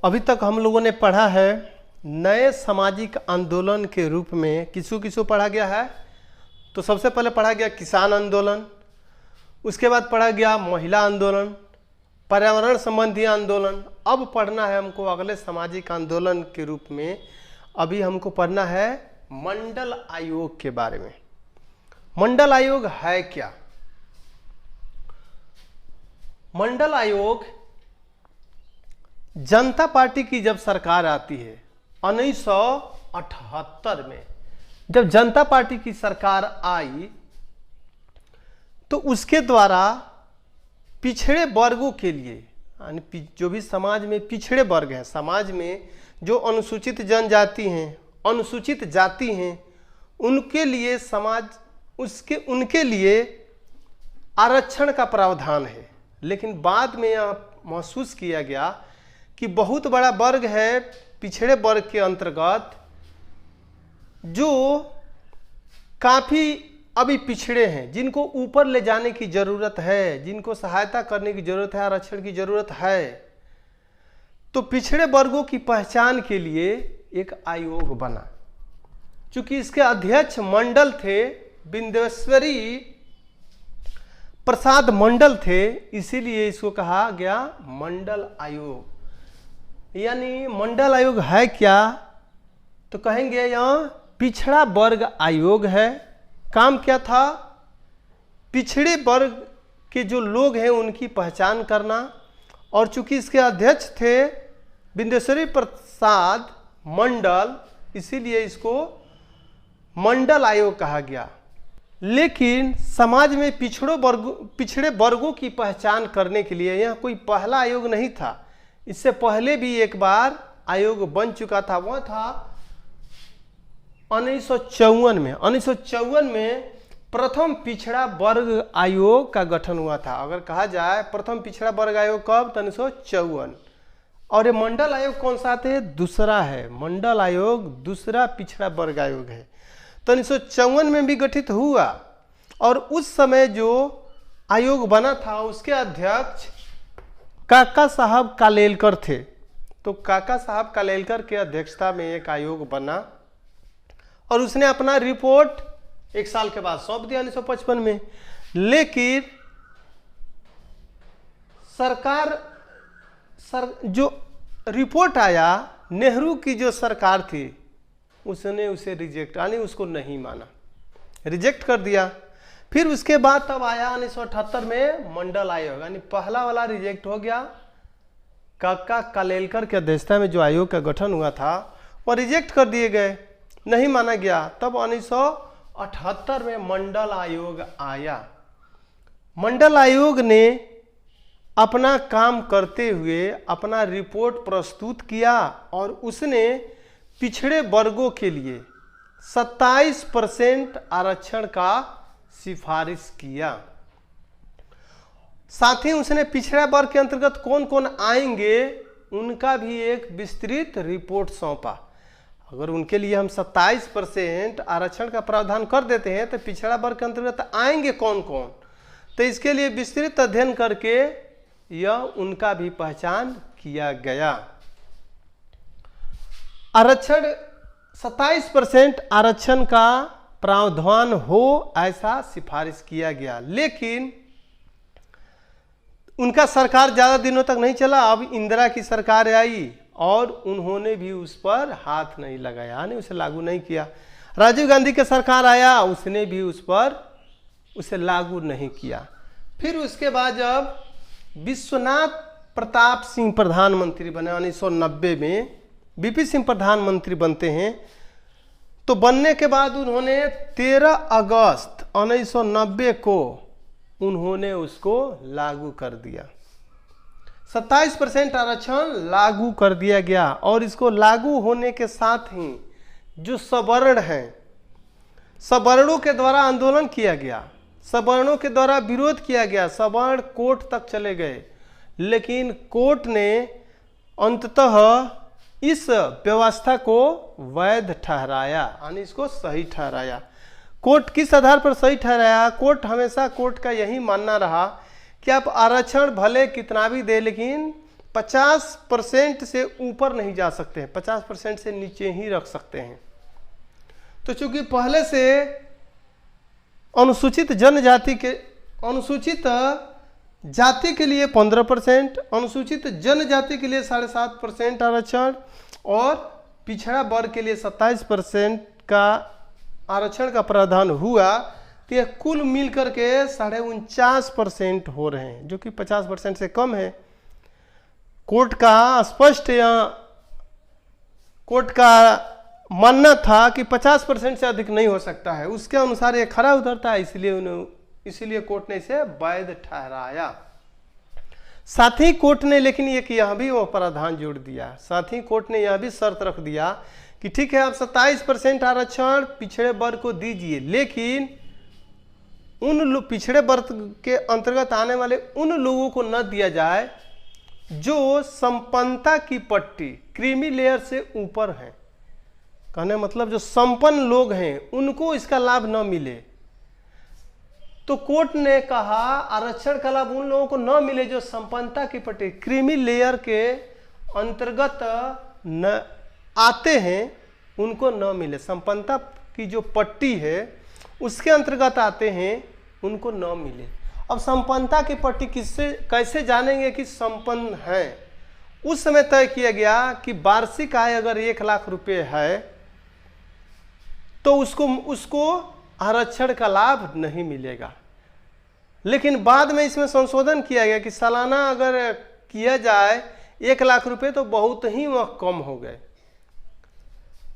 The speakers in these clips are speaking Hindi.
अभी तक हम लोगों ने पढ़ा है नए सामाजिक आंदोलन के रूप में किसको किसको पढ़ा गया है। तो सबसे पहले पढ़ा गया किसान आंदोलन, उसके बाद पढ़ा गया महिला आंदोलन, पर्यावरण संबंधी आंदोलन। अब पढ़ना है हमको अगले सामाजिक आंदोलन के रूप में, अभी हमको पढ़ना है मंडल आयोग के बारे में। मंडल आयोग है क्या? मंडल आयोग जनता पार्टी की जब सरकार आती है 1978 में, जब जनता पार्टी की सरकार आई तो उसके द्वारा पिछड़े वर्गों के लिए, यानी जो भी समाज में पिछड़े वर्ग हैं, समाज में जो अनुसूचित जनजाति हैं, अनुसूचित जाति हैं, उनके लिए उनके लिए आरक्षण का प्रावधान है। लेकिन बाद में यह महसूस किया गया कि बहुत बड़ा वर्ग है पिछड़े वर्ग के अंतर्गत जो काफ़ी अभी पिछड़े हैं, जिनको ऊपर ले जाने की ज़रूरत है, जिनको सहायता करने की ज़रूरत है, आरक्षण की ज़रूरत है। तो पिछड़े वर्गों की पहचान के लिए एक आयोग बना। चूँकि इसके अध्यक्ष मंडल थे, बिंदेश्वरी प्रसाद मंडल थे, इसीलिए इसको कहा गया मंडल आयोग। यानी मंडल आयोग है क्या? तो कहेंगे यह पिछड़ा वर्ग आयोग है। काम क्या था? पिछड़े वर्ग के जो लोग हैं उनकी पहचान करना। और चूंकि इसके अध्यक्ष थे बिंदेश्वरी प्रसाद मंडल, इसीलिए इसको मंडल आयोग कहा गया। लेकिन समाज में पिछड़े वर्गों की पहचान करने के लिए यह कोई पहला आयोग नहीं था। इससे पहले भी एक बार आयोग बन चुका था, वह था 1954 में। 1954 में प्रथम पिछड़ा वर्ग आयोग का गठन हुआ था। अगर कहा जाए प्रथम पिछड़ा वर्ग आयोग कब, तो 1954। और ये मंडल आयोग कौन सा है? दूसरा है। मंडल आयोग दूसरा पिछड़ा वर्ग आयोग है। तो 1954 में भी गठित हुआ। और उस समय जो आयोग बना था उसके अध्यक्ष काका साहब कालेलकर थे। तो काका साहब कालेलकर के अध्यक्षता में एक आयोग बना और उसने अपना रिपोर्ट एक साल के बाद सौंप दिया 1955 में। लेकिन जो रिपोर्ट आया, नेहरू की जो सरकार थी उसने उसे रिजेक्ट, यानी उसको नहीं माना, रिजेक्ट कर दिया। फिर उसके बाद तब आया 1978 में मंडल आयोग, यानी पहला वाला रिजेक्ट हो गया। काका कालेलकर के अध्यक्षता में जो आयोग का गठन हुआ था वह रिजेक्ट कर दिए गए, नहीं माना गया। तब 1978 में मंडल आयोग आया। मंडल आयोग ने अपना काम करते हुए अपना रिपोर्ट प्रस्तुत किया और उसने पिछड़े वर्गों के लिए 27% आरक्षण का सिफारिश किया। साथ ही उसने पिछड़ा वर्ग के अंतर्गत कौन कौन आएंगे उनका भी एक विस्तृत रिपोर्ट सौंपा। अगर उनके लिए हम 27% आरक्षण का प्रावधान कर देते हैं तो पिछड़ा वर्ग के अंतर्गत आएंगे कौन कौन, तो इसके लिए विस्तृत अध्ययन करके यह उनका भी पहचान किया गया। आरक्षण 27% आरक्षण का प्रावधान हो ऐसा सिफारिश किया गया। लेकिन उनका सरकार ज़्यादा दिनों तक नहीं चला। अब इंदिरा की सरकार आई और उन्होंने भी उस पर हाथ नहीं लगाया, यानी उसे लागू नहीं किया। राजीव गांधी की सरकार आया, उसने भी उसे लागू नहीं किया। फिर उसके बाद जब विश्वनाथ प्रताप सिंह प्रधानमंत्री बने 1990 में, वीपी सिंह प्रधानमंत्री बनते हैं, तो बनने के बाद उन्होंने 13 अगस्त 1990 को उन्होंने उसको लागू कर दिया। 27% आरक्षण लागू कर दिया गया। और इसको लागू होने के साथ ही जो सवर्ण हैं, सवर्णों के द्वारा आंदोलन किया गया, सवर्णों के द्वारा विरोध किया गया, सवर्ण कोर्ट तक चले गए। लेकिन कोर्ट ने अंततः इस व्यवस्था को वैध ठहराया, यानी इसको सही ठहराया। कोर्ट किस आधार पर सही ठहराया? कोर्ट हमेशा कोर्ट का यही मानना रहा कि आप आरक्षण भले कितना भी दे, लेकिन 50% से ऊपर नहीं जा सकते हैं, 50% से नीचे ही रख सकते हैं। तो चूंकि पहले से अनुसूचित जाति के लिए 15%, अनुसूचित जनजाति के लिए 7.5% आरक्षण और पिछड़ा वर्ग के लिए 27% का आरक्षण का प्रावधान हुआ, तो यह कुल मिलकर के 49.5% हो रहे हैं, जो कि 50% से कम है। कोर्ट का मानना था कि 50% से अधिक नहीं हो सकता है, उसके अनुसार ये खरा उतरता है, इसलिए कोर्ट ने इसे वैध ठहराया। साथ ही कोर्ट ने लेकिन यह भी वो प्रावधान जोड़ दिया, साथ ही कोर्ट ने यह भी शर्त रख दिया कि ठीक है, आप 27% आरक्षण पिछड़े वर्ग को दीजिए, लेकिन उन पिछड़े वर्ग के अंतर्गत आने वाले उन लोगों को न दिया जाए जो संपन्नता की पट्टी क्रीमी लेयर से ऊपर है। कहने मतलब जो संपन्न लोग हैं उनको इसका लाभ न मिले। तो कोर्ट ने कहा आरक्षण का लाभ उन लोगों को न मिले जो संपन्नता की पट्टी क्रीमी लेयर के अंतर्गत न आते हैं, उनको न मिले। संपन्नता की जो पट्टी है उसके अंतर्गत आते हैं, उनको न मिले। अब संपन्नता की पट्टी कैसे जानेंगे कि संपन्न है? उस समय तय किया गया कि वार्षिक आय अगर 1 लाख रुपए है तो उसको आरक्षण का लाभ नहीं मिलेगा। लेकिन बाद में इसमें संशोधन किया गया कि सालाना अगर किया जाए 1 लाख रुपए तो बहुत ही वह कम हो गए।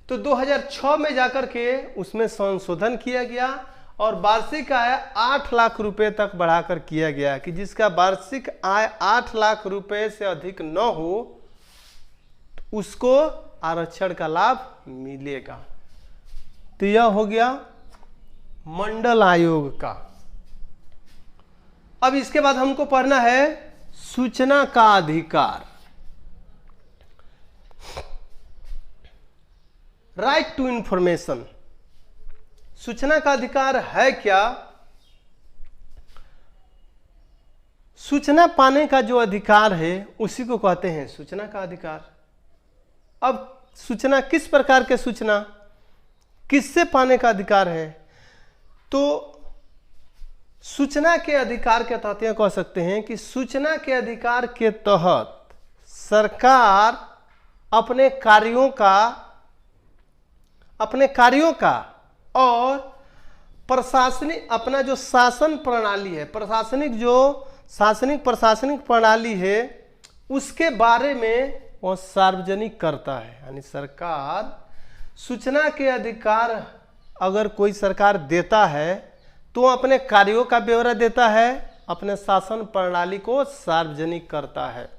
तो 2006 में जाकर के उसमें संशोधन किया गया और वार्षिक आय 8 लाख रुपए तक बढ़ाकर किया गया कि जिसका वार्षिक आय 8 लाख रुपए से अधिक न हो उसको आरक्षण का लाभ मिलेगा। तो यह हो गया मंडल आयोग का। अब इसके बाद हमको पढ़ना है सूचना का अधिकार, राइट टू इंफॉर्मेशन। सूचना का अधिकार है क्या? सूचना पाने का जो अधिकार है उसी को कहते हैं सूचना का अधिकार। अब सूचना किस प्रकार के सूचना किससे पाने का अधिकार है? तो सूचना के अधिकार के तहत यह कह सकते हैं कि सूचना के अधिकार के तहत सरकार अपने कार्यों का और प्रशासनिक अपना जो शासन प्रणाली है, प्रशासनिक प्रणाली है उसके बारे में वह सार्वजनिक करता है। यानी सरकार सूचना के अधिकार अगर कोई सरकार देता है तो अपने कार्यों का ब्यौरा देता है, अपने शासन प्रणाली को सार्वजनिक करता है।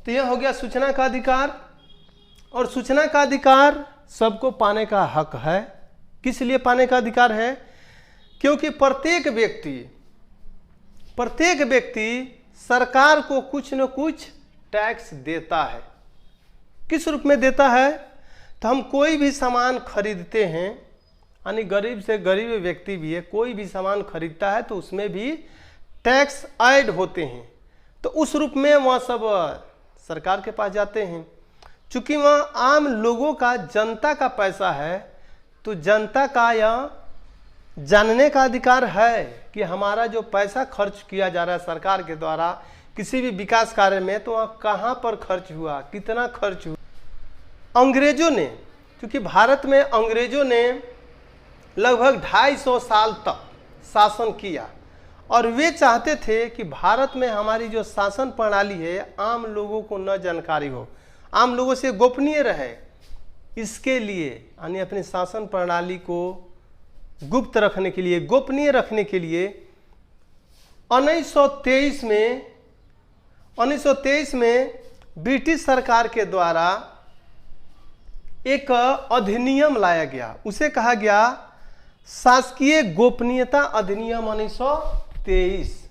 तो यह हो गया सूचना का अधिकार। और सूचना का अधिकार सबको पाने का हक है। किस लिए पाने का अधिकार है? क्योंकि प्रत्येक व्यक्ति सरकार को कुछ न कुछ टैक्स देता है। किस रूप में देता है? तो हम कोई भी सामान खरीदते हैं, यानी गरीब से गरीब व्यक्ति भी है, कोई भी सामान खरीदता है तो उसमें भी टैक्स ऐड होते हैं। तो उस रूप में वह सब सरकार के पास जाते हैं। चूंकि वह आम लोगों का, जनता का पैसा है, तो जनता का यह जानने का अधिकार है कि हमारा जो पैसा खर्च किया जा रहा है सरकार के द्वारा किसी भी विकास कार्य में, तो वह कहाँ पर खर्च हुआ, कितना खर्च हुआ। अंग्रेजों ने, क्योंकि भारत में अंग्रेजों ने लगभग 250 साल तक शासन किया और वे चाहते थे कि भारत में हमारी जो शासन प्रणाली है आम लोगों को न जानकारी हो, आम लोगों से गोपनीय रहे। इसके लिए यानी अपनी शासन प्रणाली को गुप्त रखने के लिए, गोपनीय रखने के लिए 1923 में ब्रिटिश सरकार के द्वारा एक अधिनियम लाया गया। उसे कहा गया शासकीय गोपनीयता अधिनियम 1923।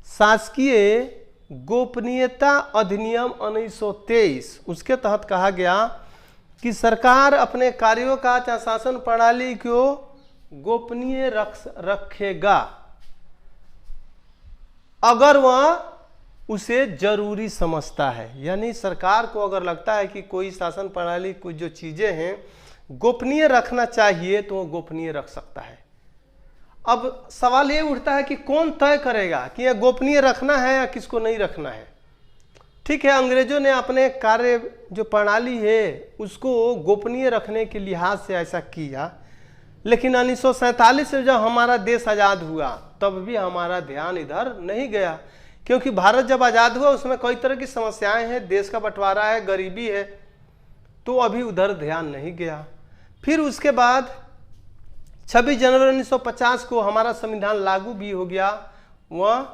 शासकीय गोपनीयता अधिनियम 1923। उसके तहत कहा गया कि सरकार अपने कार्यों का या शासन प्रणाली को गोपनीय रखेगा अगर वह उसे जरूरी समझता है। यानी सरकार को अगर लगता है कि कोई शासन प्रणाली कुछ जो चीज़ें हैं गोपनीय रखना चाहिए तो वो गोपनीय रख सकता है। अब सवाल ये उठता है कि कौन तय करेगा कि यह गोपनीय रखना है या किसको नहीं रखना है। ठीक है, अंग्रेजों ने अपने कार्य जो प्रणाली है उसको गोपनीय रखने के लिहाज से ऐसा किया, लेकिन 1947 में जब हमारा देश आज़ाद हुआ तब भी हमारा ध्यान इधर नहीं गया, क्योंकि भारत जब आज़ाद हुआ उसमें कई तरह की समस्याएं हैं, देश का बंटवारा है, गरीबी है, तो अभी उधर ध्यान नहीं गया। फिर उसके बाद 26 जनवरी 1950 को हमारा संविधान लागू भी हो गया। वह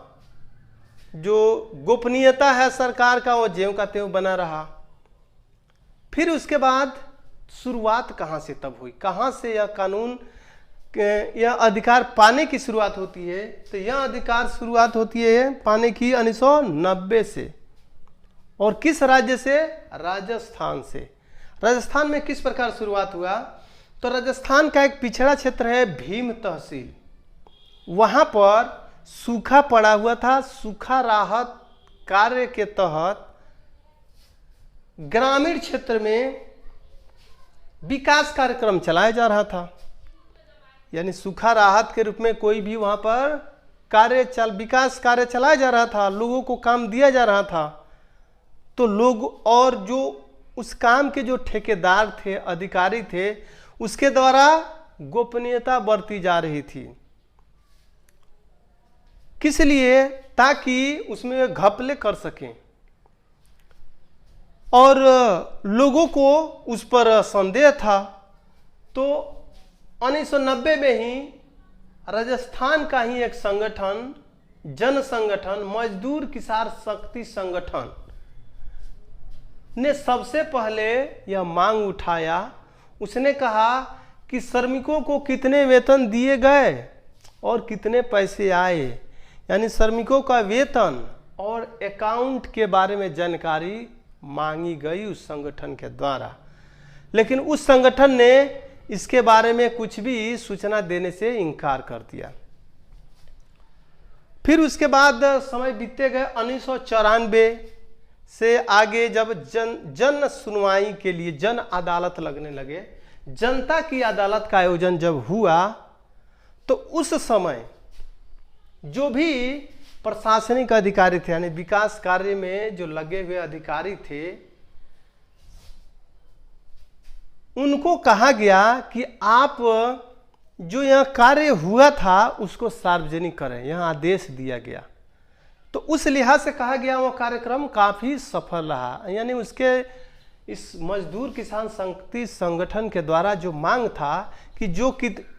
जो गोपनीयता है सरकार का वो ज्यों का त्यों बना रहा। फिर उसके बाद शुरुआत कहाँ से तब हुई, कहाँ से यह कानून यह अधिकार पाने की शुरुआत होती है? तो यह अधिकार शुरुआत होती है पाने की 1990 से। और किस राज्य से? राजस्थान से। राजस्थान में किस प्रकार शुरुआत हुआ? तो राजस्थान का एक पिछड़ा क्षेत्र है भीम तहसील, वहाँ पर सूखा पड़ा हुआ था। सूखा राहत कार्य के तहत ग्रामीण क्षेत्र में विकास कार्यक्रम चलाया जा रहा था। यानी सूखा राहत के रूप में कोई भी वहाँ पर विकास कार्य चलाया जा रहा था, लोगों को काम दिया जा रहा था। तो लोग और जो उस काम के जो ठेकेदार थे, अधिकारी थे, उसके द्वारा गोपनीयता बरती जा रही थी। किस लिए? ताकि उसमें घपले कर सकें और लोगों को उस पर संदेह था। तो 1990 में ही राजस्थान का ही एक संगठन, जन संगठन, मजदूर किसान शक्ति संगठन ने सबसे पहले यह मांग उठाया। उसने कहा कि श्रमिकों को कितने वेतन दिए गए और कितने पैसे आए, यानी श्रमिकों का वेतन और अकाउंट के बारे में जानकारी मांगी गई उस संगठन के द्वारा। लेकिन उस संगठन ने इसके बारे में कुछ भी सूचना देने से इनकार कर दिया। फिर उसके बाद समय बीतते गए। 1994 से आगे जब जन सुनवाई के लिए जन अदालत लगने लगे, जनता की अदालत का आयोजन जब हुआ, तो उस समय जो भी प्रशासनिक अधिकारी थे, यानी विकास कार्य में जो लगे हुए अधिकारी थे, उनको कहा गया कि आप जो यह कार्य हुआ था उसको सार्वजनिक करें। यह आदेश दिया गया। तो उस लिहाज से कहा गया वो कार्यक्रम काफ़ी सफल रहा। यानी उसके इस मजदूर किसान शक्ति संगठन के द्वारा जो मांग था कि जो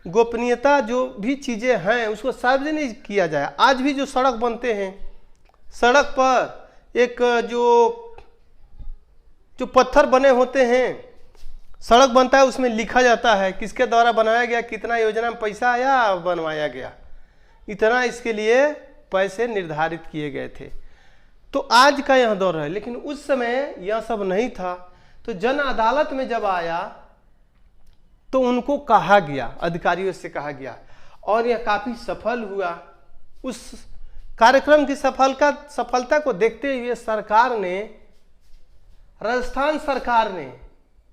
गोपनीयता जो भी चीज़ें हैं उसको सार्वजनिक किया जाए। आज भी जो सड़क बनते हैं, सड़क पर एक जो पत्थर बने होते हैं, सड़क बनता है, उसमें लिखा जाता है किसके द्वारा बनाया गया, कितना योजना में पैसा आया, बनवाया गया, इतना इसके लिए पैसे निर्धारित किए गए थे। तो आज का यह दौर है। लेकिन उस समय यह सब नहीं था। तो जन अदालत में जब आया तो उनको कहा गया, अधिकारियों से कहा गया, और यह काफ़ी सफल हुआ। उस कार्यक्रम की सफलता को देखते हुए सरकार ने, राजस्थान सरकार ने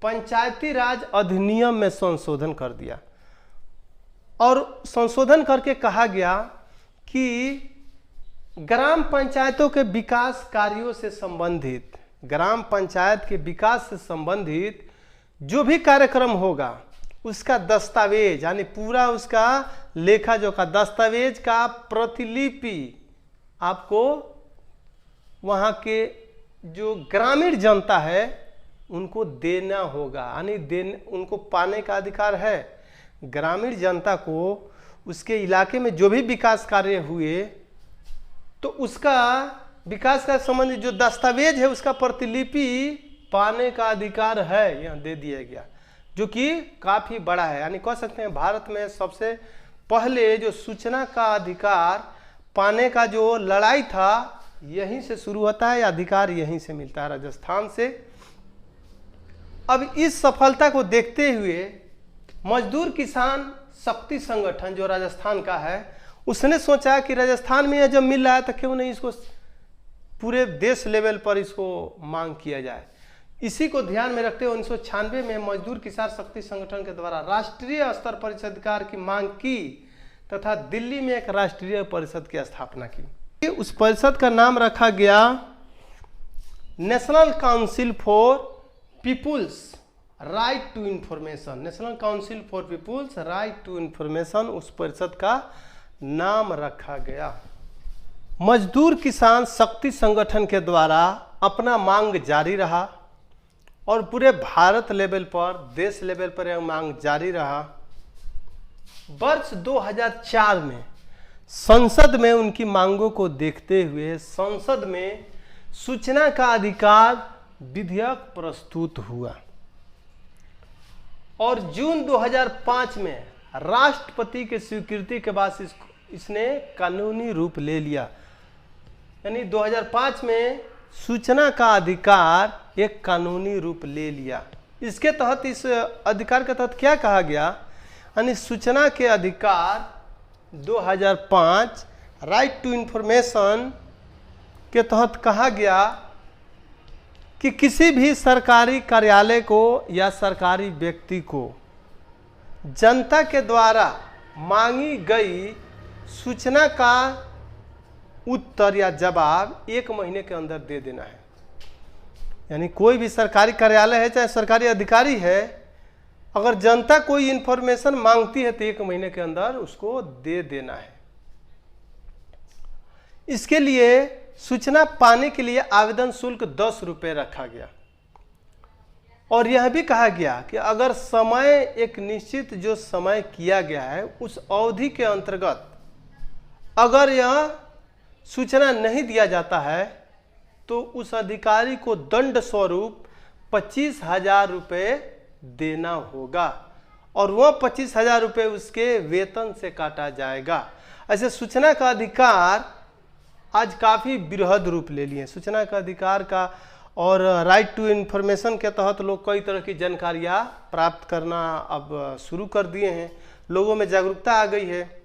पंचायती राज अधिनियम में संशोधन कर दिया। और संशोधन करके कहा गया कि ग्राम पंचायतों के विकास कार्यों से संबंधित, ग्राम पंचायत के विकास से संबंधित जो भी कार्यक्रम होगा उसका दस्तावेज, यानी पूरा उसका लेखा जोखा, दस्तावेज का प्रतिलिपि आपको वहाँ के जो ग्रामीण जनता है उनको देना होगा। यानी उनको पाने का अधिकार है। ग्रामीण जनता को उसके इलाके में जो भी विकास कार्य हुए तो उसका विकास का संबंधित जो दस्तावेज है उसका प्रतिलिपि पाने का अधिकार है, यह दे दिया गया, जो कि काफ़ी बड़ा है। यानी कह सकते हैं भारत में सबसे पहले जो सूचना का अधिकार पाने का जो लड़ाई था यहीं से शुरू होता है, अधिकार यहीं से मिलता है, राजस्थान से। अब इस सफलता को देखते हुए मजदूर किसान शक्ति संगठन जो राजस्थान का है, उसने सोचा कि राजस्थान में यह जब मिल रहा है तो क्यों नहीं इसको पूरे देश लेवल पर इसको मांग किया जाए। इसी को ध्यान में रखते हुए 1996 में मजदूर किसान शक्ति संगठन के द्वारा राष्ट्रीय स्तर पर इस अधिकार की मांग की तथा दिल्ली में एक राष्ट्रीय परिषद की स्थापना की। उस परिषद का नाम रखा गया national council for people's right to information. National council for people's right to information उस परिषद का नाम रखा गया। मजदूर किसान शक्ति संगठन के द्वारा अपना मांग जारी रहा और पूरे भारत लेवल पर, देश लेवल पर यह मांग जारी रहा। वर्ष 2004 में संसद में उनकी मांगों को देखते हुए संसद में सूचना का अधिकार विधेयक प्रस्तुत हुआ और जून 2005 में राष्ट्रपति की स्वीकृति के बाद इसने कानूनी रूप ले लिया। यानी 2005 में सूचना का अधिकार एक कानूनी रूप ले लिया। इसके तहत, इस अधिकार के तहत क्या कहा गया, यानी सूचना के अधिकार 2005 राइट टू इंफॉर्मेशन के तहत कहा गया कि किसी भी सरकारी कार्यालय को या सरकारी व्यक्ति को जनता के द्वारा मांगी गई सूचना का उत्तर या जवाब 1 महीने के अंदर दे देना है। यानी कोई भी सरकारी कार्यालय है चाहे सरकारी अधिकारी है, अगर जनता कोई इंफॉर्मेशन मांगती है तो 1 महीने के अंदर उसको दे देना है। इसके लिए सूचना पाने के लिए आवेदन शुल्क 10 रुपये रखा गया और यह भी कहा गया कि अगर समय, एक निश्चित जो समय किया गया है उस अवधि के अंतर्गत अगर यह सूचना नहीं दिया जाता है तो उस अधिकारी को दंड स्वरूप 25,000 रुपये देना होगा और वह 25,000 रुपये उसके वेतन से काटा जाएगा। ऐसे सूचना का अधिकार आज काफ़ी बृहद रूप ले लिए। सूचना का अधिकार का और राइट टू इन्फॉर्मेशन के तहत लोग कई तरह की जानकारियाँ प्राप्त करना अब शुरू कर दिए हैं। लोगों में जागरूकता आ गई है।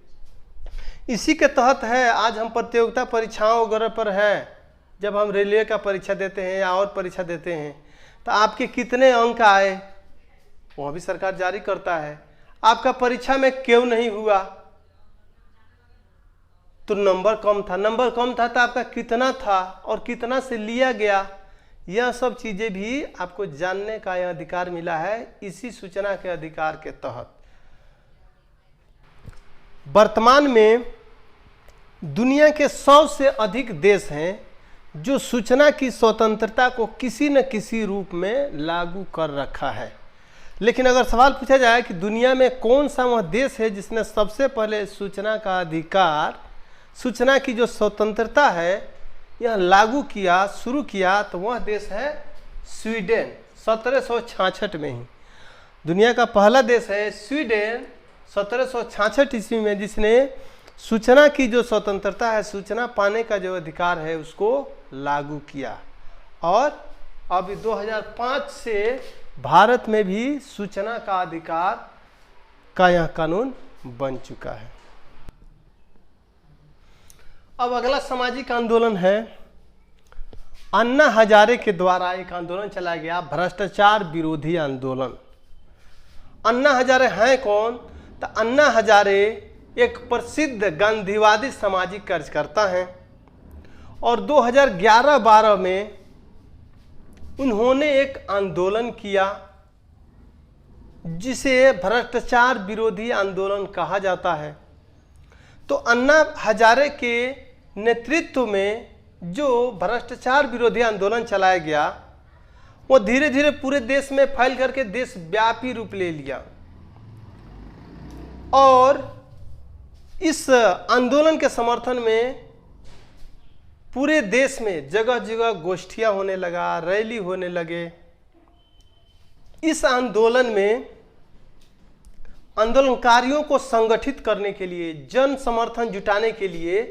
इसी के तहत है आज हम प्रतियोगिता परीक्षाओं वगैरह पर है, जब हम रेलवे का परीक्षा देते हैं या और परीक्षा देते हैं तो आपके कितने अंक आए वह भी सरकार जारी करता है। आपका परीक्षा में क्यों नहीं हुआ तो नंबर कम था तो आपका कितना था और कितना से लिया गया, यह सब चीज़ें भी आपको जानने का यह अधिकार मिला है इसी सूचना के अधिकार के तहत। वर्तमान में दुनिया के 100 से अधिक देश हैं जो सूचना की स्वतंत्रता को किसी न किसी रूप में लागू कर रखा है। लेकिन अगर सवाल पूछा जाए कि दुनिया में कौन सा वह देश है जिसने सबसे पहले सूचना का अधिकार, सूचना की जो स्वतंत्रता है यह लागू किया, शुरू किया, तो वह देश है स्वीडन। 1766 में ही दुनिया का पहला देश है स्वीडन 1766 ईस्वी में, जिसने सूचना की जो स्वतंत्रता है, सूचना पाने का जो अधिकार है उसको लागू किया। और अभी 2005 से भारत में भी सूचना का अधिकार का यह कानून बन चुका है। अब अगला सामाजिक आंदोलन है, अन्ना हजारे के द्वारा एक आंदोलन चलाया गया, भ्रष्टाचार विरोधी आंदोलन। अन्ना हजारे हैं कौन? तो अन्ना हजारे एक प्रसिद्ध गांधीवादी सामाजिक कार्यकर्ता हैं और 2011-12 में उन्होंने एक आंदोलन किया जिसे भ्रष्टाचार विरोधी आंदोलन कहा जाता है। तो अन्ना हजारे के नेतृत्व में जो भ्रष्टाचार विरोधी आंदोलन चलाया गया वो धीरे धीरे पूरे देश में फैल करके देशव्यापी रूप ले लिया और इस आंदोलन के समर्थन में पूरे देश में जगह जगह गोष्ठियां होने लगा, रैली होने लगे। इस आंदोलन में आंदोलनकारियों को संगठित करने के लिए, जन समर्थन जुटाने के लिए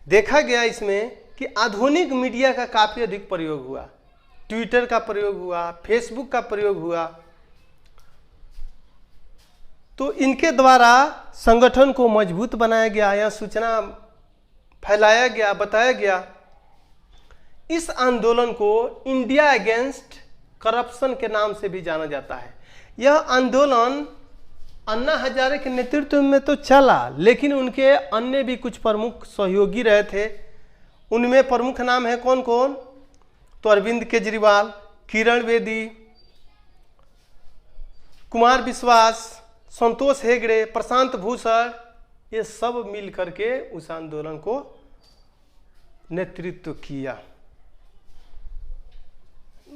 देखा गया इसमें कि आधुनिक मीडिया का काफ़ी अधिक प्रयोग हुआ। ट्विटर का प्रयोग हुआ, फेसबुक का प्रयोग हुआ। तो इनके द्वारा संगठन को मजबूत बनाया गया या सूचना फैलाया गया, बताया गया इस आंदोलन को इंडिया अगेंस्ट करप्शन के नाम से भी जाना जाता है। यह आंदोलन अन्ना हजारे के नेतृत्व में तो चला, लेकिन उनके अन्य भी कुछ प्रमुख सहयोगी रहे थे। उनमें प्रमुख नाम है कौन कौन? तो अरविंद केजरीवाल, किरण बेदी, कुमार विश्वास, संतोष हेगड़े, प्रशांत भूषण, ये सब मिल करके उस आंदोलन को नेतृत्व किया।